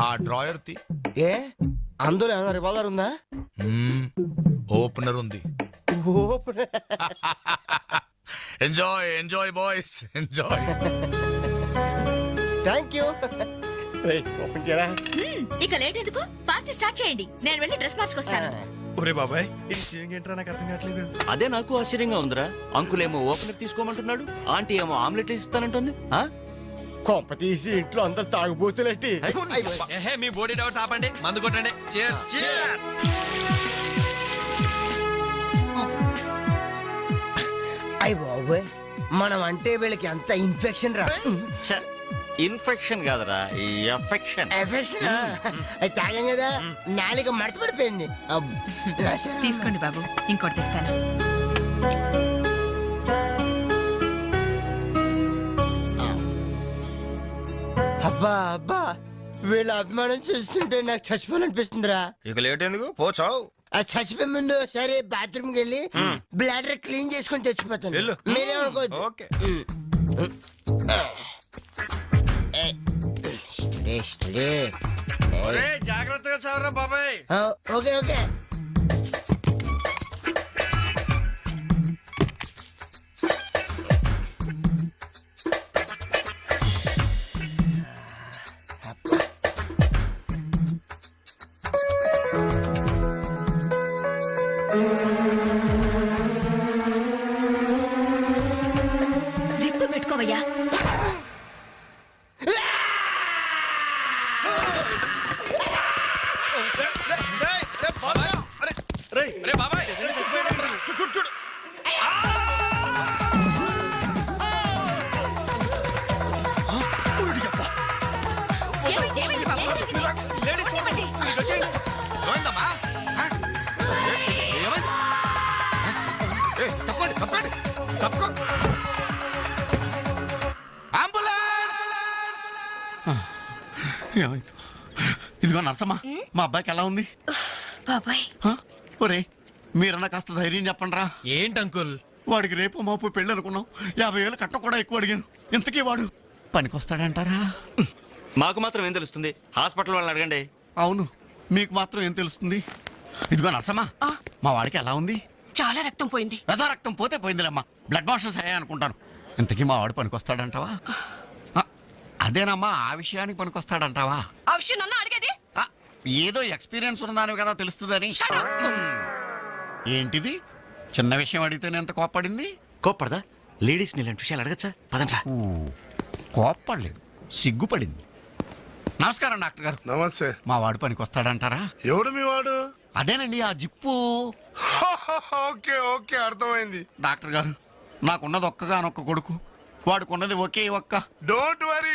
ఆ డ్రాయర్ తి. ఏ అందులో ఏమైనా రివాల్వర్ ఉందా? ఓపెనర్ ఉంది. Enjoy enjoy boys enjoy. Thank you. Open చేయరా. ఇక లేట్ ఎందుకు, పార్టీ స్టార్ట్ చేయండి. నేను వెళ్ళి డ్రెస్ మార్చుకొస్తాను. ఒరే బాబాయ్, ఇది సీయింగ్ ఏంట్రా, నాకు అర్థం కావట్లేదు. అదే నాకు ఆశ్చర్యంగా ఉందిరా. అంకుల్ ఏమో ఓపెనర్ తీసుకోమంటున్నాడు, ఆంటీ ఏమో ఆమ్లెట్ ఇస్తానంటుంది. కొంప తీసి ఇంట్లో అందరు తాగుబోతులేంటి? మీ బాడీ డౌట్స్ ఆపండి, మందు కొట్టండి. Cheers. అయ్య బాబోయ్, మనం అంటే వీళ్ళకి ఎంత ఇన్ఫెక్షన్ రా. ఇన్ఫెక్షన్ కాదురా, ఎఫెక్షన్. ఎఫెక్షన్ అది తాగాం కదా, నాలుక మడత పడిపోయింది. తీసుకోండి బాబు, ఇంకోటి తెస్తాను. అబ్బా అబ్బా, వీళ్ళ అభిమానం చూస్తుంటే నాకు చచ్చిపోవాలనిపిస్తుందిరా. ఇక లేట్ ఎందుకు, పోచావు. ఆ చచ్చిపోయే ముందు సరే బాత్రూమ్కి వెళ్ళి బ్లాడర్ క్లీన్ చేసుకొని తెచ్చిపోతాను. మీరేమనుకోవద్దు. ఓకే. జాగ్రత్తగా చదవరా బాబాయ్. Okay okay. జిప్పు పెట్టుకోవయ్యా. రే బాబాయ్, చూడు. ఏమైంది బాబు? ఏమైందమ్మా? ఏమైంది? తప్పండి తప్పండి తప్పుకో. అంబులెన్స్. ఇదిగో నర్సమ్మా, మా అబ్బాయికి ఎలా ఉంది? బాబాయ్ ఒరే, మీరన్నా కాస్త ధైర్యం చెప్పండి రా. ఏంటి అంకుల్? వాడికి రేపు మాపు పెళ్ళి అనుకున్నాం, 50,000 కట్ట కూడా ఎక్కువ అడిగాను. ఇంతకీ వాడు పనికొస్తాడంటారా? మాకు మాత్రం ఏం తెలుస్తుంది, హాస్పిటల్ వాళ్ళని అడగండి. అవును, మీకు మాత్రం ఏం తెలుస్తుంది? ఇదిగో నర్సమ్మా, మా వాడికి ఎలా ఉంది? చాలా రక్తం పోయింది. రథ రక్తం పోతే పోయిందిలేమ్మా, బ్లడ్ వాషెస్ అయ్యాయి అనుకుంటాను. ఇంతకీ మా వాడు పనికొస్తాడంటావా? అదేనమ్మా, ఆ విషయానికి పనికొస్తాడంటావా? ఆ విషయం నన్ను అడిగేది? ఏదో ఎక్స్పీరియన్స్ ఉన్నదాని కదా తెలుస్తుందని. ఏంటిది, చిన్న విషయం అడిగితేనే ఎంత కోప్పడింది? కోప్పడదా? లేడీస్ ఇలాంటి విషయాలు అడగచ్చా? పదండ్రా. కోప్పడలేదు, సిగ్గుపడింది. నమస్కారం డాక్టర్ గారు. నమస్తే. మా వాడు పనికి వస్తాడంటారా? ఎవడు మీ వాడు? అదేనండి, ఆ జిప్పు. ఓకే ఓకే, అర్థమైంది. డాక్టర్ గారు, నాకున్నది ఒక్కగానొక్క కొడుకు, వాడుకున్నది ఒకే ఒక్క. డోంట్ వరీ,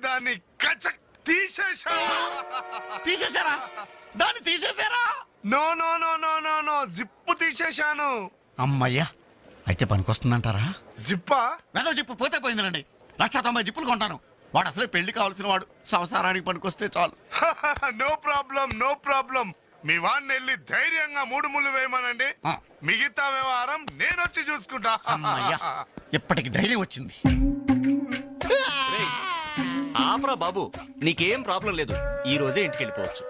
దాన్ని కచక్ తీసేశారా? దాన్ని తీసేశారా? No no no no no no, zip తీసేశాను. అమ్మయ్యా, అయితే పనికొస్తుందంటారా? జిప్పా? ఏదో జిప్పు పోతే పోయిందండి. 190 జిప్పులు కొంటాను. వాడు అసలే పెళ్లి కావాల్సిన వాడు, సంసారానికి పనికొస్తే చాలు. No problem. మీ వాడిని వెళ్ళి ధైర్యంగా 3 ముళ్ళు వేయమనండి. మిగతా వ్యవహారం నేనొచ్చి చూసుకుంటా. అమ్మయ్యా, ఇప్పటికి ధైర్యం వచ్చింది. ఆపరా బాబు, నీకేం ప్రాబ్లం లేదు. ఈ రోజే ఇంటికి వెళ్ళిపోవచ్చు.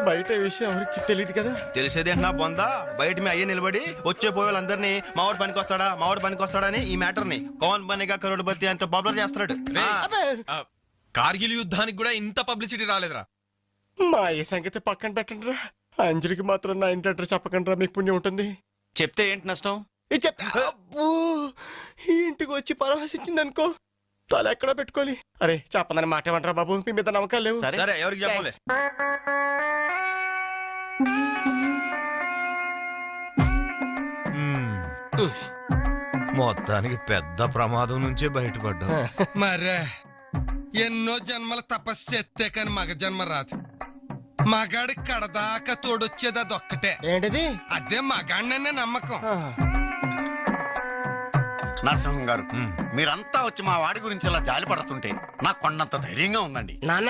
బయట విషయం ఎవరికి తెలియదు కదా. తెలిసేది నా బొందా, బయట మీ అయ్యే నిలబడి వచ్చే పోయే వాళ్ళందరినీ మావాడు పనికి వస్తాడా అని ఈ మ్యాటర్ ని కౌన్ బనేగా కరోడ్పతి అంత పాపులర్ చేస్తున్నాడు. కార్గిల్ యుద్ధానికి కూడా ఇంత పబ్లిసిటీ రాలేదురా. మా ఈ సంగతి పక్కన పెట్టండి రా. అంజలికి మాత్రం నా ఇంటి అడ్రస్ చెప్పకండి రా, మీకు పుణ్యం ఉంటుంది. చెప్తే ఏంటి నష్టం? ఇది చెప్తా. అబ్బో, ఈ ఇంటికి వచ్చి పరామర్శించింది అనుకో, తల ఎక్కడ పెట్టుకోవాలి. అరే చెప్పందని మాట ఏమంటారా బాబు, మీ మీద నమ్మకాలు లేవు. సరే ఎవరికి చెప్పలే. మొత్తానికి పెద్ద ప్రమాదం నుంచే బయటపడ్డా. మరే ఎన్నో జన్మల తపస్సు ఎత్తే కాని మగ జన్మ రాదు. మగాడి కడదాకా తోడొచ్చేది అదొక్కటే. ఏంటిది? అదే మగాడిననే నమ్మకం. నరసింహం గారు, మీరంతా వచ్చి మా వాడి గురించి ఇలా జాలి పడుతుంటే నాకు కొండంత ధైర్యంగా ఉందండి. నాన్న,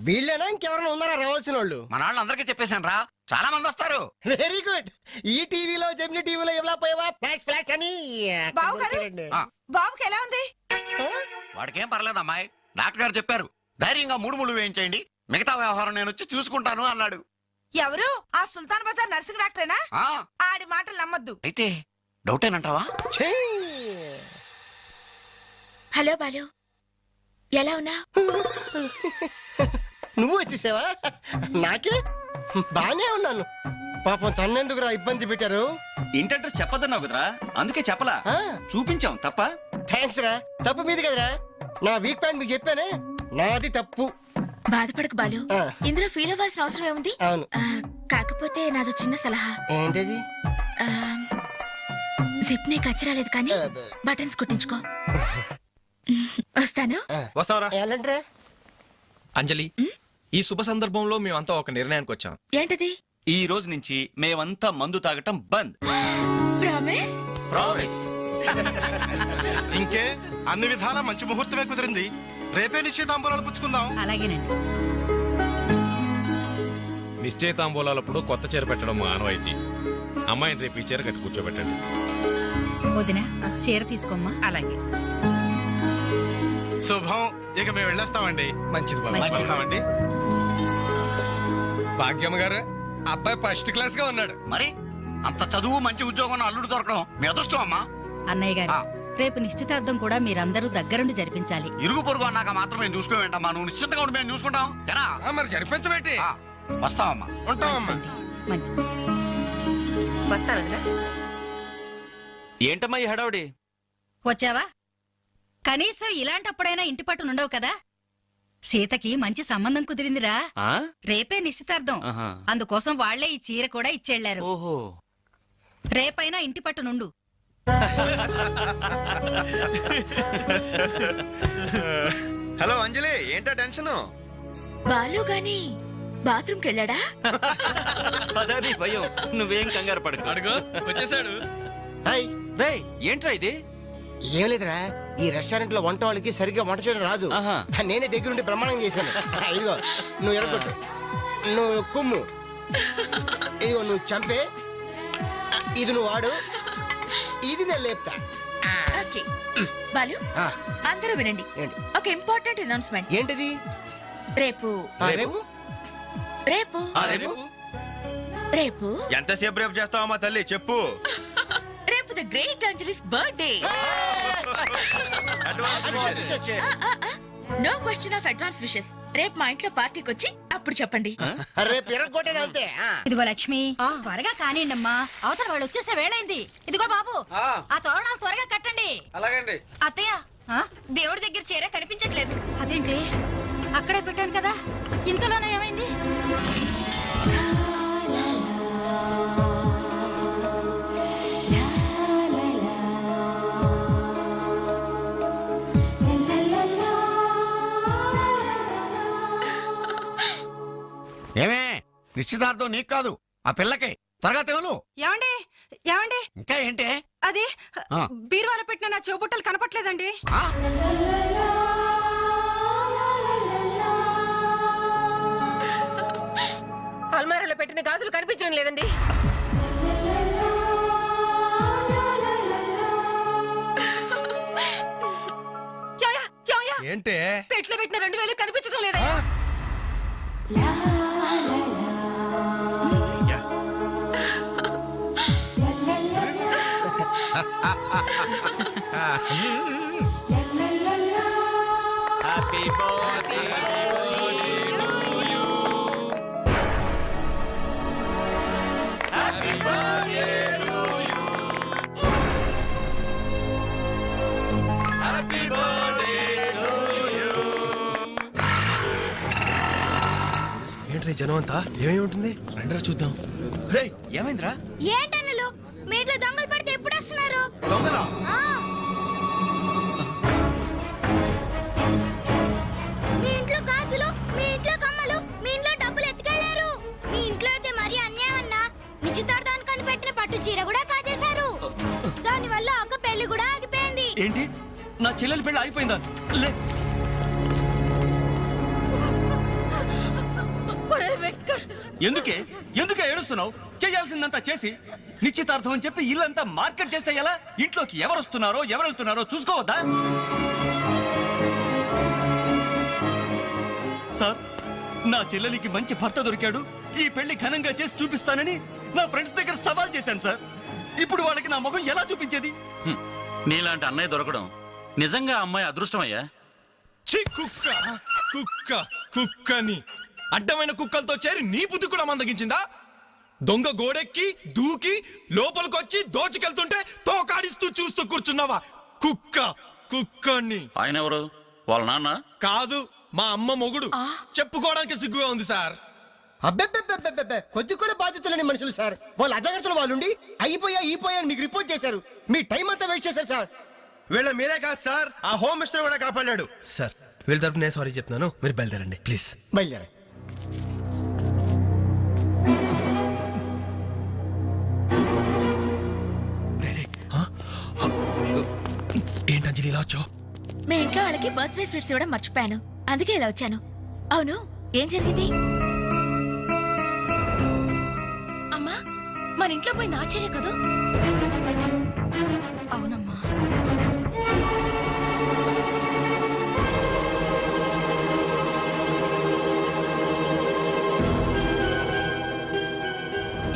వీళ్ళేనా ఇంకెవరైనా ఉన్నారా రావాల్సిన వాళ్ళు? మన వాళ్ళందరికీ చెప్పేశాను రా, చాలా మంది వస్తారు. Very good. ఈ టీవీలో జెమిని టీవీలో ఎవలా పోయావా ఫ్లాష్ అని. బాబుగారు, బాబుకి ఎలా ఉంది? వాడికేం పర్లేదు అమ్మాయి, డాక్టర్ గారు చెప్పారు ధైర్యంగా మూడు ముళ్ళు వేయించేయండి, మిగతా వ్యవహారం నేను వచ్చి చూసుకుంటాను అన్నాడు. ఎవరు ఆ సుల్తాన్ బజార్ నర్సింగ్ డాక్టరేనా? ఆ, ఆడి మాటలు నమ్మద్దు. అయితే డౌటేనంటావా? ఛీ! హలో బాలు, ఎలా ఉన్నా? నువ్వు వచ్చేసావా? నాకే బానే ఉన్నాను. పాపం తన్నెందుకురా ఇబ్బంది పెట్టారు? ఇంటి అడ్రస్ చెప్పొద్దన్నావు కదరా, అందుకే చెప్పలా. ఆ, చూపించాం తప్ప. థ్యాంక్స్ రా. తప్పు మీది కదరా. నా వీక్ పాయింట్ మీకు చెప్పానే, నాది తప్పు. బాధపడకు బాలు, ఆ. ఇందులో ఫీల్ అవ్వాల్సిన అవసరం ఏముంది? అవును. కాకపోతే నాదో చిన్న సలహా. ఏంటది? జిప్ నే కచ్చరాలేదు కానీ బటన్స్ కుట్టించుకో. వస్తాను. వస్తావరా ఎలాంటిరా? అంజలి? ఈ శుభ సందర్భంలో మేమంతా ఒక నిర్ణయానికి వచ్చాం. ఏంటది? ఈ రోజు నుంచి మేమంతా మందు తాగటం బంద్. ప్రామిస్? ప్రామిస్. ఇంకే అన్ని విధాలా మంచి ముహూర్తమే కుదిరింది. రేపే నిశ్చితాంబూలాలు పుచ్చుకుందాం. అలాగేనండి. నిశ్చయితాంబూలాలప్పుడు కొత్త చీర పెట్టడం మా ఆనవాయితీ. అమ్మాయిని రేపు ఈ చీర కట్టి కూర్చోబెట్టండి. వదిన చీర తీసుకోమ్మా. అలాగే. శుభం. ఇక మేము వెళ్ళేస్తామండి. మంచిది బాబు. మంచిది. వస్తామండి. భాగ్యమ్మ గారు, అబ్బాయి ఫస్ట్ క్లాస్ గా ఉన్నాడు. మరి అంత చదువు మంచి ఉద్యోగం అల్లుడు దొరకడం మీ అదృష్టం అమ్మా. అన్నయ్య గారు, ఆ. రేపు నిశ్చితార్థం కూడా మీరందరూ దగ్గరుండి జరిపించాలి. ఇరుగు పొరుగు అన్నాక మాత్రం మేము చూసుకోవేంటమ్మా, నువ్వు నిశ్చింతగా ఉండి మేము చూసుకుంటాం. ఎరా? మరి జరిపించబెట్టి ఆ, వస్తామమ్మా. ఉంటామమ్మా. మంచిది. వస్తారు వదినా. ఏంటమ్మా ఈ హడావుడి? వచ్చావా? కనీసం ఇలాంటప్పుడైనా ఇంటి పట్టు నుండవు కదా. సీతకి మంచి సంబంధం కుదిరిందిరా. ఆ? రేపే నిశ్చితార్థం. ఆహా. అందుకోసం వాళ్లే ఈ చీర కూడా ఇచ్చెళ్లారు. ఓహో. రేపైనా ఇంటి పట్టు నుండు. హలో అంజలి, ఏంటా టెన్షన్? బాలు గాని బాత్రూమ్కి వెళ్ళాడా? పదాది భయం, నువ్వేం కంగారు పడకు. అడుగు వచ్చేసాడు. హాయ్. రేయ్, ఏంట్రా ఇది? ఏం లేదురా, ఈ రెస్టారెంట్ లో వంట వాళ్ళకి సరిగ్గా వంట చేయడం రాదు. ఆహా. నేనే దగ్గరుండి బ్రహ్మాండం చేశాను. ఇదిగో నువ్వు ఎరగొట్టు, నువ్వు కుమ్ము, ఇదిగో నువ్వు చంపే, ఇది నువ్వు వాడు, ఇది నేను లేపుతా. ఓకే బాలు, ఆ, అందరూ వినండి. ఏంటి? ఒక ఇంపార్టెంట్ అనౌన్స్మెంట్. ఏంటిది? రేపు ఆ, రేపు రేపు ఆ, రేపు రేపు ఎంతసేపు రేపు చేస్తావా తల్లి, చెప్పు. రేపు the great Anjali's birthday. No question of advance wishes. రేపు మా ఇంట్లో పార్టీకి వచ్చి అప్పుడు చెప్పండి. రేపు ఎరగొట్టేది అంతే. ఆ. ఇదిగో లక్ష్మి, త్వరగా కానివ్వండమ్మా, అవతల వాళ్ళు వచ్చేసే వేళైంది. ఇదిగో బాబు, ఆ తోరణాలు త్వరగా కట్టండి. అలాగండి. అత్తయ్య, దేవుడి దగ్గర చీర కనిపించట్లేదు. అదేంటి? అక్కడే పెట్టాను కదా, ఇంతలోనే ఏమైంది? ఏమే, నిశ్చితార్థం నీకు కాదు ఆ పిల్లకే. త్వరగా తెలు. ఏమండి ఏమండి, ఇంకా ఏంటి? అది ఆ. బీరువాలో పెట్టిన నా చెవుబుట్టలు కనపట్లేదండి. ఆ? అల్మారాలో పెట్టిన గాజులు కనిపించడం లేదండి. ఏంటే? పెట్లో పెట్టిన 2000 కనిపించడం లేదయ్యా. Happy birthday to you. Happy birthday to you. Happy birthday to you. Entry జనం అంతా? ఏమేమి ఉంటుంది? రండిరా చూద్దాం. రేయ్, ఏమైందిరా? ఏంటన్నలు మీ ఇంట్లో దొంగలు పడితే ఎప్పుడు వస్తున్నారు? దొంగలా? మీ ఇంట్లో గాజులు, మీ ఇంట్లో కమ్మలు, మీ ఇంట్లో డబ్బులు ఎత్తుకెళ్లారు. మీ ఇంట్లో అయితే మరీ అన్యాయం అన్నా. నిశ్చితార్థానికి పెట్టిన పట్టు చీర కూడా కాజేశారు. దానివల్ల ఒక పెళ్లి కూడా ఆగిపోయింది. ఏంటి, నా చెల్లెలి పెళ్ళి అయిపోయిందా? లే, ఎందుకే ఎందుకే ఏడుస్తున్నావు? చేయాల్సిందంతా చేసి నిశ్చితార్థం అని చెప్పి ఇల్లంతా మార్కెట్ చేస్తే ఎలా? ఇంట్లోకి ఎవరు వస్తున్నారో ఎవరు వెళ్తున్నారో చూసుకోవద్దా? సార్ నా చెల్లెలికి మంచి భర్త దొరికాడు, ఈ పెళ్లి ఘనంగా చేసి చూపిస్తానని నా ఫ్రెండ్స్ దగ్గర సవాల్ చేశాను సార్. ఇప్పుడు వాళ్ళకి నా ముఖం ఎలా చూపించేది? నీలాంటి అన్నయ్య దొరకడం నిజంగా అమ్మాయి అదృష్టమయ్యా. ఛీ, కుక్క కుక్క కుక్కని అడ్డమైన కుక్కలతో చేరి నీ బుద్ధి కూడా మందగించిందా? దొంగ గోడెక్కి దూకి లోపలికొచ్చి దోచుకెళ్తుంటే తోకాడిస్తూ చూస్తూ కూర్చున్నావా? కుక్క కుక్కని. ఆయన ఎవరు? వాళ్ళ నాన్న? కాదు, మా అమ్మ మొగుడు. చెప్పుకోవడానికి సిగ్గుగా ఉంది సార్. అబ్బెబ్బెబ్బెబ్బెబ్బె కొద్ది కూడా బాధ్యతలేని మనుషులు సార్. వాళ్ళు అజాగ్రత్తలు వాళ్ళుండి అయిపోయా అని మీకు రిపోర్ట్ చేశారు. మీ టైం అంతా వేస్ట్ చేశారు సార్. వీళ్ళ మీరే కాదు సార్, ఆ హోమ్ మినిస్టర్ కూడా కాపాడాడు. సార్ వీళ్ళ తరపు నేను సారీ చెప్తున్నాను, మీరు బయలుదేరండి ప్లీజ్. బయలుదేరా. ఏంటంజలి ఇలా వచ్చావు? మీ ఇంట్లో వాళ్ళకి బర్త్డే స్వీట్స్ ఇవ్వడం మర్చిపోయాను, అందుకే ఇలా వచ్చాను. అవును, ఏం జరిగింది? అమ్మా, మన ఇంట్లో పోయి నాచర్య కదా? అవునమ్మా.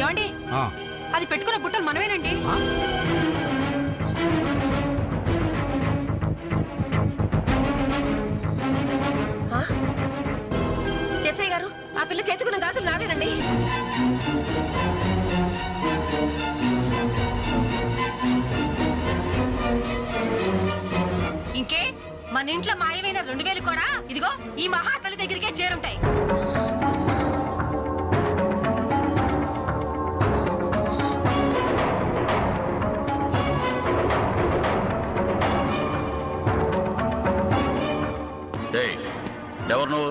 ఏమండి, అది పెట్టుకున్న బుట్టలు మనమేనండి. ఎస్ఐ గారు, ఆ పిల్ల చేతుకున్న గాజులు నావేనండి. ఇంకే, మన ఇంట్లో మాయమైన 2000 కూడా ఇదిగో ఈ మహాతల్లి దగ్గరికే చేరుంటాయి. ఎవరు నువ్వు?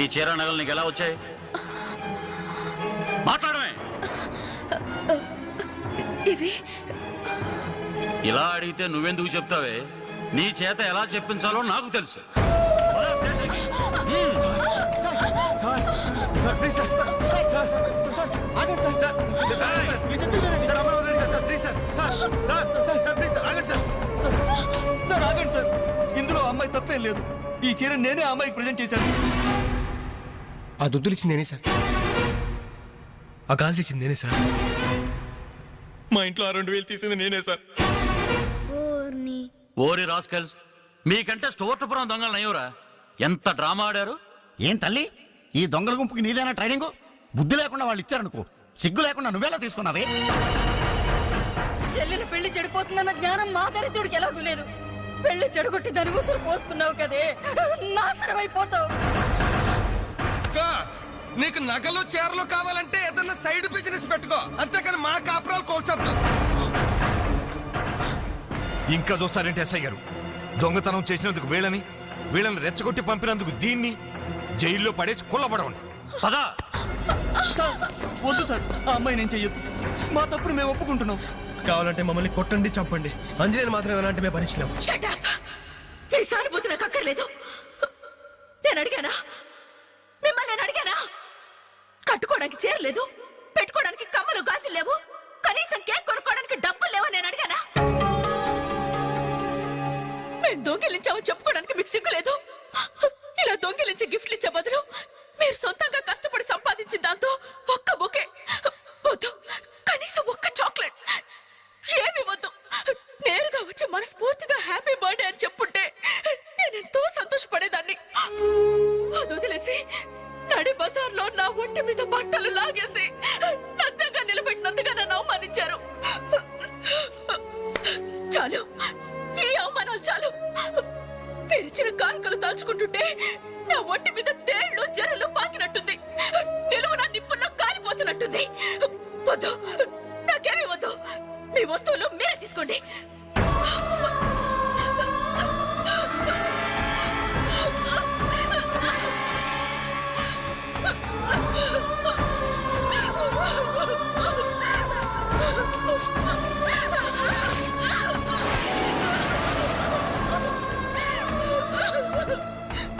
ఈ చీర నగలు నీకు ఎలా వచ్చాయి? మాట్లాడమే. ఇవి ఇలా అడిగితే నువ్వెందుకు చెప్తావే? నీ చేత ఎలా చెప్పించాలో నాకు తెలుసు. సార్ ఆగండి సార్, ఇందులో అమ్మాయి తప్పేం లేదు. ఈ చీర నేనే అమ్మాయికి ప్రజెంట్ చేశాను. ఆ దుద్దులు ఇచ్చింది నేనే సార్, ఆ గాజులు ఇచ్చింది నేనే సార్, మా ఇంట్లో ఆ 2000 తీసింది నేనే సార్. ఓరి రాస్కల్స్, మీకంటే స్టోర్టపురం దొంగలు నయ్యవరా? ఎంత డ్రామా ఆడారు. ఏం తల్లి, ఈ దొంగల గుంపుకి నీదేనా ట్రైనింగ్? బుద్ధి లేకుండా వాళ్ళు ఇచ్చారనుకో, సిగ్గు లేకుండా నువ్వేలా తీసుకున్నావే? చెల్లెలు పెళ్లి చెడిపోతుందన్న జ్ఞానం మా దరిద్రుడికి ఎలాగూ లేదు. పెళ్లి చెడగొట్టి దాని ముసురు పోసుకున్నావు కదే, నాశనం అయిపోతావు. నీకు నగలు చీరలు కావాలంటే ఏదన్నా సైడ్ బిజినెస్ పెట్టుకో, అంతేకాని మా కాపురాలు కోల్చొద్దు. ఇంకా చూస్తారంటే ఎస్ఐ గారు, దొంగతనం చేసినందుకు వీళ్ళని రెచ్చగొట్టి పంపినందుకు దీన్ని జైల్లో పడేసి కొల్లబడవండి. పదా. సార్ వద్దు సార్, ఆ అమ్మాయి నేను చెయ్యొద్దు. మా తప్పును మేము ఒప్పుకుంటున్నాం. కావాలంటే మమ్మల్ని కొట్టండి, చంపండి, అంజనేయులు మాత్రం ఎలాంటి మేము భరించలేము. మీ సానుభూతి నాకు అక్కర్లేదు. నేను అడిగానా? మిమ్మల్ని నేను అడిగానా? కట్టుకోవడానికి చీరలేదు, పెట్టుకోవడానికి కమ్మలు గాజులు లేవు, కనీసం కేక్ కొనుక్కోవడానికి డబ్బులు లేవని నేను అడిగానా? మేము దొంగిలించామని చెప్పుకోవడానికి మీకు సిగ్గు లేదు. ఇలా దొంగిలించి గిఫ్ట్లు ఇచ్చే బదులు మీరు సొంతంగా కష్టపడి సంపాదించిన దాంతో ఒక్క బొకే వద్దు, కనీసం ఒక్క చాక్లెట్ ఏమి వద్దు, నేరుగా వచ్చి మనస్ఫూర్తిగా హ్యాపీ బర్త్డే అని చెప్పుంటే నేనెంతో సంతోషపడేదాన్ని. అది వదిలేసి నడి బజార్లో నా ఒంటి మీద బట్టలు లాగేసి నగ్నంగా నిలబెట్టినందుగా నన్ను అవమానించారు. చాలు, ఈ అవమానాలు చాలు. తెరిచిన కానుకలు దాచుకుంటుంటే నా ఒంటి మీద తేళ్లు జరలు పాకినట్టుంది, నిలువున నిప్పుల్లో కాలిపోతున్నట్టుంది. వద్దు, నాకేమీ వద్దు. మీ వస్తువులు మీరే తీసుకోండి.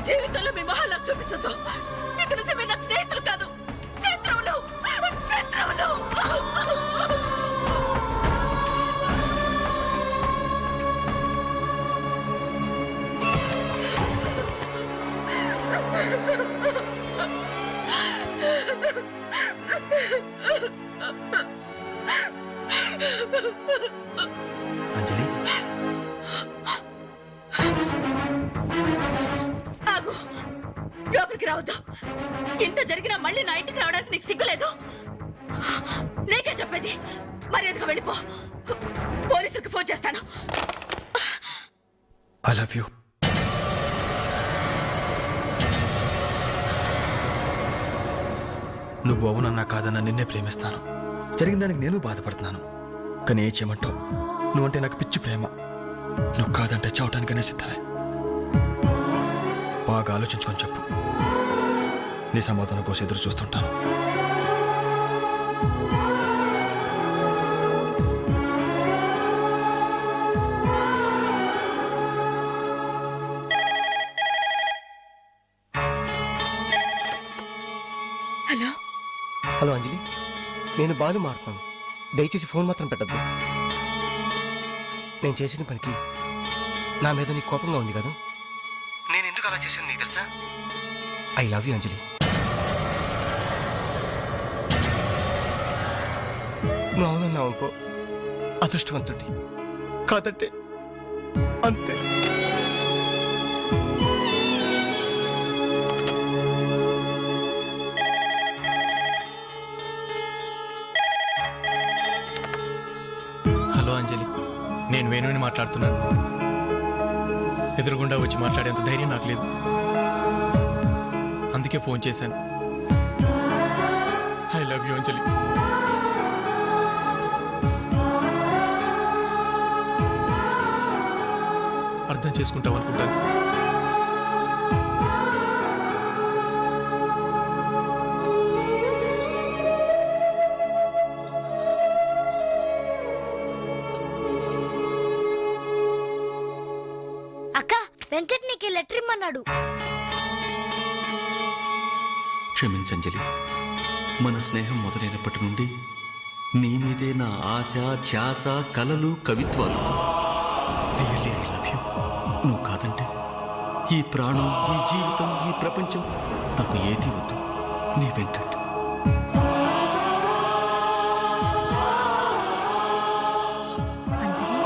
జీవితంలో మీ మహాలకు చూపించొద్దు. ఇక నుంచి మీరు నాకు స్నేహితులు కాదు, శత్రువులు. శత్రువులు. అంజలి ఆగు, లోపలికి రావద్దు. ఇంత జరిగినా మళ్ళీ నా ఇంటికి రావడానికి నీకు సిగ్గులేదు? నీకే చెప్పేది, మర్యాదగా వెళ్ళిపో. పోలీసులకు ఫోన్ చేస్తాను. I love you. నువ్వు అవునన్నా కాదన్నా నిన్నే ప్రేమిస్తాను. జరిగిన దానికి నేను బాధపడుతున్నాను. కానీ ఏం చేయమంటావు? నువ్వంటే నాకు పిచ్చి ప్రేమ. నువ్వు కాదంటే చావటానికనే సిద్ధమే. బాగా ఆలోచించుకొని చెప్పు. నీ సమాధానం కోసం ఎదురు చూస్తుంటాను. హలో, హలో అంజలి, నేను బాలు మారుతాను. దయచేసి ఫోన్ మాత్రం పెట్టద్దు. నేను చేసిన పనికి నా మీద నీకు కోపంగా ఉంది కదా? నేను ఎందుకు అలా చేశాను నీకు తెలుసా? ఐ లవ్ యూ అంజలి. నువ్వు అవునన్నావు అనుకో, అదృష్టవంతుడి. కాదంటే అంతే. హలో అంజలి, నేను వేణుని మాట్లాడుతున్నాను. ఎదురుగుండా వచ్చి మాట్లాడేంత ధైర్యం నాకు లేదు, అందుకే ఫోన్ చేశాను. ఐ లవ్ యూ అంజలి. అర్థం చేసుకుంటావు అనుకుంటాను. అక్క, వెంకట్ నీకు లెటర్ ఇమ్మన్నాడు. క్షమించంజలి, మన స్నేహం మొదలైనప్పటి నుండి నీ మీదే నా ఆశ, ధ్యాస, కలలు, కవిత్వాలు. Really I love you. నువ్వు కాదంటే ఈ ప్రాణం, ఈ జీవితం, ఈ ప్రపంచం నాకు ఏది వద్దు. నీ వెంకట్. అంజలి,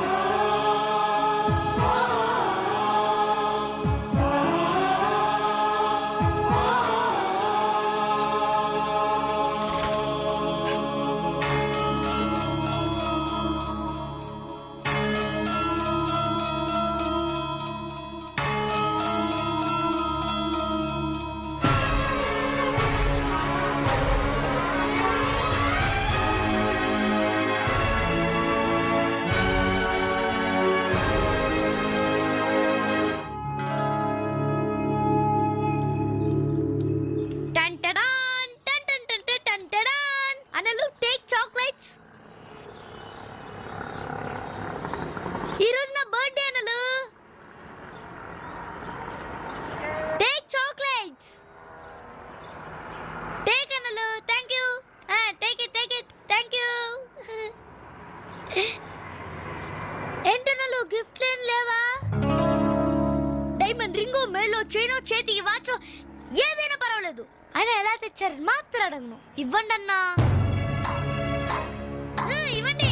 టంటడాన్, టంటడాన్. అనలు, టేక్ చాక్లెట్స్. ఈ రోజు నా బర్త్డే అనలు. Take chocolates. టేక్ అనలు. Thank you. Take it. Thank you. ఏంటనలు, గిఫ్ట్ ఏం లేవా? డైమండ్ రింగో, మేలో చైనో, చేతికి వాచో ఏదైనా పర్వాలేదు. ఆయన ఎలా తెచ్చారని మాత్రం అడగను. ఇవ్వండి అన్నా. ఇవ్వండి.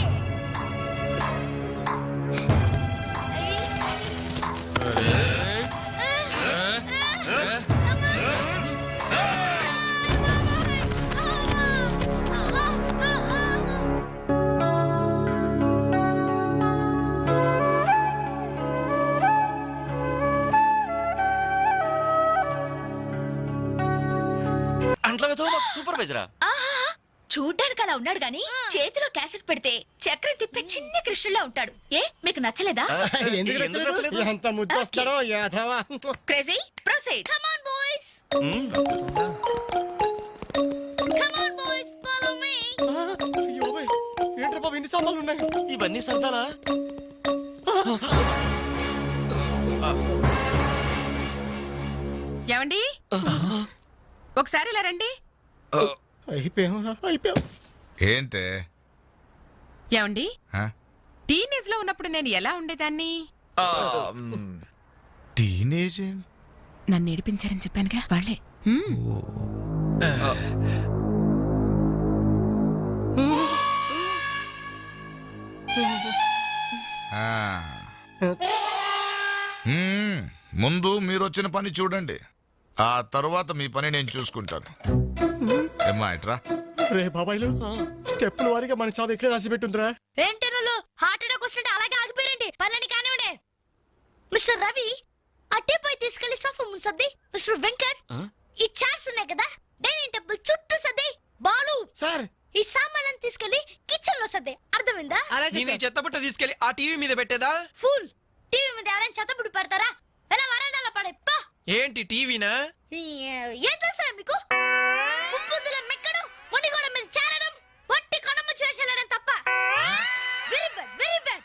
సూపర్వైజరా? చూడ్డానికి అలా ఉన్నాడు గాని చేతిలో క్యాసెట్ పెడితే చక్రం తిప్పే చిన్న కృష్ణులా ఉంటాడు. ఏ మీకు నచ్చలేదా? ఎందుకు నచ్చలేదు? ఎంత ముద్దు వస్తాడో యాదవా. Crazy, proceed. Come on, boys. Come on, boys. Follow me. ఏంట్రా బాబు, ఇన్ని సామాన్లు ఉన్నాయి? ఇవన్నీ సరదాలా? ఏమండి, ఒకసారి ఇలా రండి. అయిపోయాం. ఏంటే? ఏమండి, ఆ? టీనేజ్ లో ఉన్నప్పుడు నేను ఎలా ఉండేదాన్ని? టీనేజ్ నన్ను ఏడిపించారని చెప్పానుగా వాళ్ళే. ముందు మీరు వచ్చిన పని చూడండి, ఆ తర్వాత మీ పని నేను చూసుకుంటాను. ఏమ్మా ఇట్రా. రే బాబాయ్లు, స్టెప్పుల వారిగా మన చావు ఎక్కడ రాసి పెట్టుందిరా? ఏంటనులు హార్ట్ అటాక్ వస్తుంటే అలాగే ఆగిపోయారండి. పళ్ళని కానివ్వండి. మిస్టర్ రవి, అట్టే పోయి తీసుకెళ్లి సోఫా ముందు సర్ది. మిస్టర్ వెంకట్, ఈ చైర్స్ ఉన్నాయి కదా డైనింగ్ టేబుల్ చుట్టూ సర్ది. బాలు సార్, ఈ సామాన్లను తీసుకెళ్లి కిచెన్ లో సర్ది. అర్థమైందా? చెత్తబుట్ట తీసుకెళ్లి ఆ టీవీ మీద పెట్టేదా? ఫుల్ టీవీ మీద ఎవరైనా చెత్తపుడు పెడతారా? ఎలా వరండాలో పడే పా. ఏంటి టీవీనా? ఏం చేస్తారా మీకు? ముప్పుదుల మెక్కడం, మునిగోడ మీద చేరడం, వట్టి కొనమ్మ చేసేయడం తప్ప. Very bad, very bad.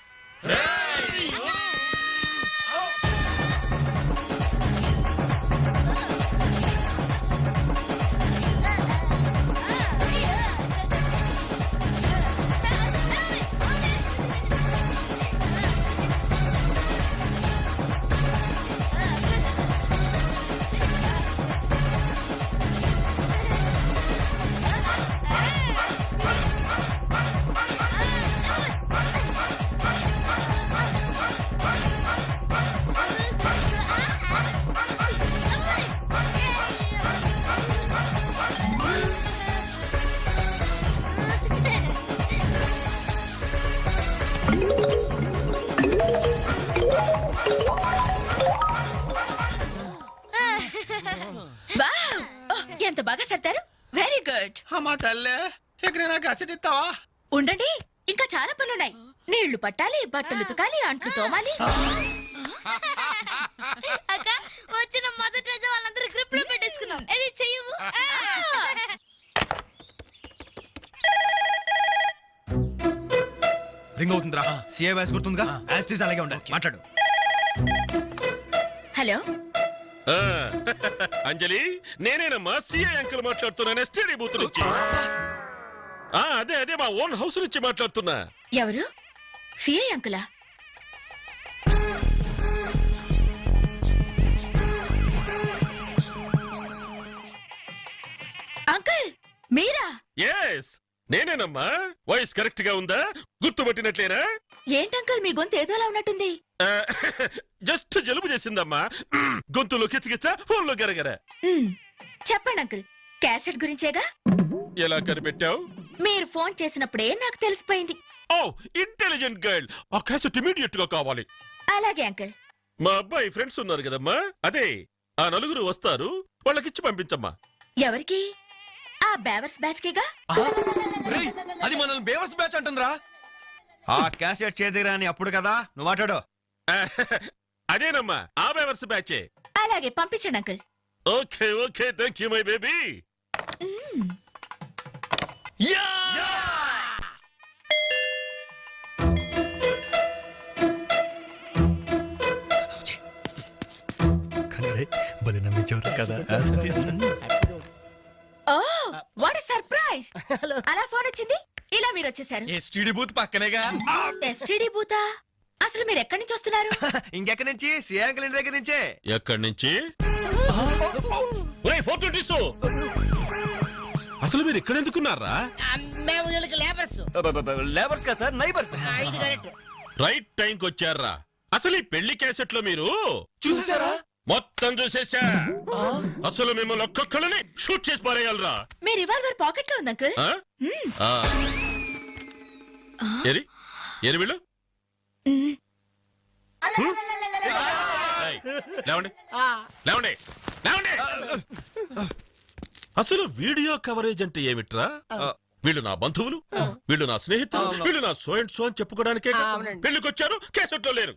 Wow! ఎంత బాగా సర్దారు. Very good. అమ్మా తల్లే, ఎక్కడైనా కసెట్ ఇస్తావా? ఉండండి, ఇంకా చాలా పనులున్నాయి. నీళ్లు పట్టాలి, బట్టలు ఉతకాలి, అంట్లు తోమాలి. అక్క, వచ్చిన మొదటి రోజు వాళ్ళందరూ గ్రిప్ లో పెట్టేసుకున్నాం. ఇది చెయ్యవు. రింగ్ అవుతుందిరా. CA voice గుర్తుందిగా? యాస్టీస్ అలాగే ఉండాలి. మాట్లాడు. హలో, అంజలి, నేనేనమ్మా సిఐ అంకుల్ మాట్లాడుతున్నాను, ఎస్టీడీ బూత్ నుంచి. అదే అదే మా ఓన్ హౌస్ నుంచి మాట్లాడుతున్నా. ఎవరు? సిఐ అంకులా? అంకుల్ మీరా? ఎస్, నేనేనమ్మా. వాయిస్ కరెక్ట్ గా ఉందా? గుర్తుపట్టినట్లేనా? ఏంటంకుల్ మీ గొంతు ఏదోలా ఉన్నట్టుంది. జస్ట్ జలుబు చేసిందమ్మా. గొంతులో కిచకిచ, ఫోన్లో గరగర. చెప్పండి అంకుల్, క్యాసెట్ గురించేగా? ఎలా కనిపెట్టావు? మీరు ఫోన్ చేసినప్పుడే నాకు తెలిసిపోయింది. ఓ, ఇంటెలిజెంట్ గర్ల్. ఆ క్యాసెట్ ఇమీడియట్ గా కావాలి. అలాగే అంకుల్. మా అబ్బాయి ఫ్రెండ్స్ ఉన్నారు కదమ్మా, అదే ఆ నలుగురు వస్తారు, వాళ్ళకిచ్చి పంపించమ్మా. ఎవరికి? ఆ బేవర్స్ బ్యాచ్ కేగా? అది మనల్ని బేవర్స్ బ్యాచ్ అంటుందిరా. ఆ క్యాసెట్ చేదిరా అని అప్పుడు కదా నువ్వు మాట్లాడు. అదేనమ్మా, ఆ బేవర్స్ బ్యాచే. అలాగే పంపించండి uncle. Okay okay, thank you my baby. Oh, what a surprise! అలా ఫోన్ వచ్చింది, ఇలా మీరు వచ్చేసారు. ఎస్టీడీ బూత్ పక్కనేగా. ఎస్టీడీ బూతా? అసలు మీరు ఎక్కడి నుంచి వస్తున్నారు? ఇంకెక్కడి నుంచి? సిఏ అంకుల్ ఇంటి దగ్గర నుంచే. ఎక్కడి నుంచి? అసలు మీరు ఇక్కడ ఎందుకున్నారా? మేము వీళ్ళకి లేబర్స్. లేబర్స్ కదా సార్, నైబర్స్. ఇది కరెక్ట్. రైట్ టైంకి వచ్చారా? అసలు ఈ పెళ్లి క్యాసెట్ లో మీరు చూసేసారా? మొత్తం చూసేసా. అసలు మిమ్మల్ని ఒక్కొక్కళ్ళని షూట్ చేసి పారేయాలరా. మీ రివాల్వర్ పాకెట్ లో ఉంది అంకుల్. ఏరి ఏరి వీళ్ళు. ఏయ్, లేవండి లేవండి లేవండి. అసలు వీడియో కవరేజ్ అంటే ఏమిట్రా? వీళ్ళు నా బంధువులు, వీళ్ళు నా స్నేహితులు, వీళ్ళు నా సో అండ్ సో అని చెప్పుకోవడానికే పెళ్లికొచ్చారు, కేసెట్లో లేరు.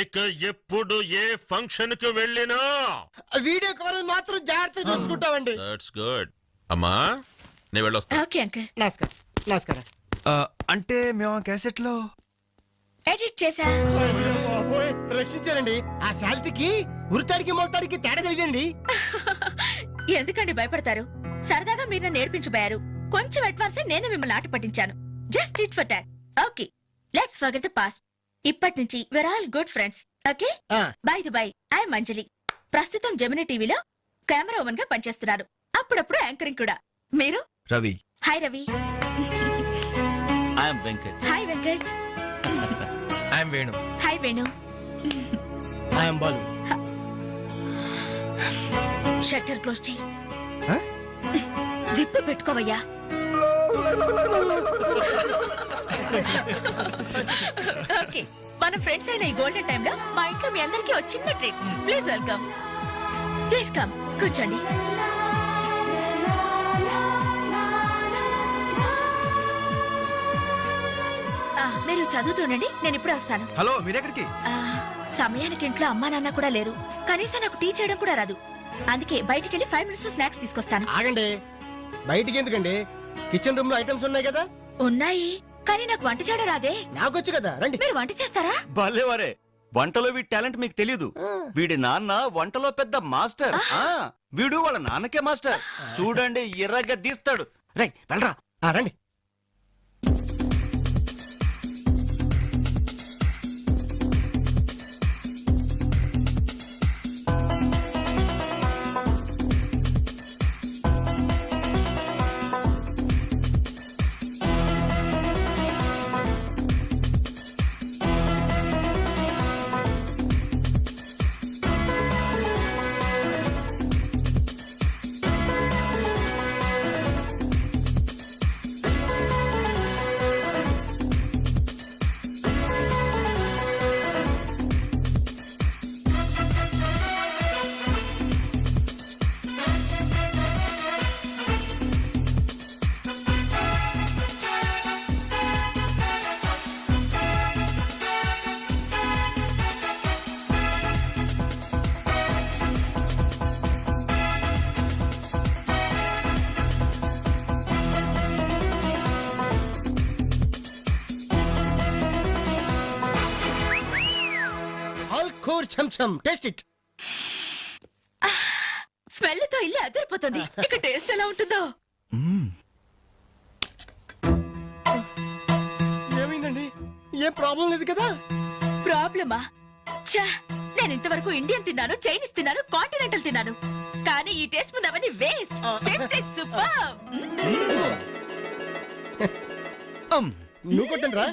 ఇక ఎప్పుడు ఏ ఫంక్షన్ కు వెళ్ళినా వీడియో కవరేజ్ మాత్రం జాగ్రత్తగా చూసుకుంటామండి. That's good. అమ్మా, నేను వెళ్ళొస్తా. Okay uncle. నమస్కారం. నమస్కారం. అంటే మేము ఆ క్యాసెట్ లో ఎడిట్ చేసా. రక్షించారండి. ఆ శాలిటీకి ఉరితాడికి మొలతాడికి తేడా తెలియదండి. ఎందుకండి భయపడతారు? సరదాగా మీరు నన్ను నేర్పించబోయారు. కొంచెం అడ్వాన్స్ నేను మిమ్మల్ని ఆట పట్టించాను. Just it for talk. Okay, let's forget the past. ఇప్పటి నుంచి we're all good friends. Okay? By the by, I'm Anjali. ప్రస్తుతం జెమిని టీవీలో కెమెరా ఉమెన్ గా పనిచేస్తున్నారు. అప్పుడప్పుడు యాంకరింగ్ కూడా. మీరు? Ravi. Hi Ravi. I'm Venkat. Hi Venkat. I'm Venu. Hi Venu. I'm Balu. Shutter close చేయి. జిప్ పెట్టుకోవయ్యా. ఓకే, మన ఫ్రెండ్స్ అయిన ఈ గోల్డెన్ టైమ్ లో మా ఇంట్లో మీ అందరికీ ఒక చిన్న treat. Please welcome. Please come, కూర్చోండి. మీరు చదువుతుండండి, నేను ఇప్పుడే వస్తాను. హలో, మీరెక్కడికి? సమయానికి ఇంట్లో అమ్మా నాన్న కూడా లేరు. కనీసం నాకు టీ చేయడం కూడా రాదు. అందుకే బయటికి వెళ్ళి 5 minutes స్నాక్స్ తీసుకొస్తాను. ఆగండి, బయటికి ఎందుకండి? కిచెన్ రూమ్ లో ఐటమ్స్ ఉన్నాయి కదా. ఉన్నాయి, కానీ నాకు వంట చేయడం రాదే. నాకొచ్చు కదా, రండి. మీరు వంట చేస్తారా? భలేవరే, వంటలో వీడి టాలెంట్ మీకు తెలియదు. వీడి నాన్న వంటలో పెద్ద మాస్టర్. వీడు వాళ్ళ నాన్నకే మాస్టర్. చూడండి, ఎర్రగా తీస్తాడు. రై వెళ్ళరా. రండి. ఆల్కోర్ చంచం, టేస్ట్ ఇట్. స్మెల్ తో ఇల్లు అదిరిపోతుంది. ఇక టేస్ట్ ఎలా ఉంటుందో. ఏమైందండి? ఏ ప్రాబ్లం లేదు కదా? ప్రాబ్లమా? ఛా, నేను ఇంతవరకు ఇండియన్ తిన్నాను, చైనీస్ తిన్నాను, కాంటినెంటల్ తిన్నాను. కానీ ఈ టేస్ట్ ముందు అవన్నీ వేస్ట్. సూపర్. నువ్వు కొట్టండి రా.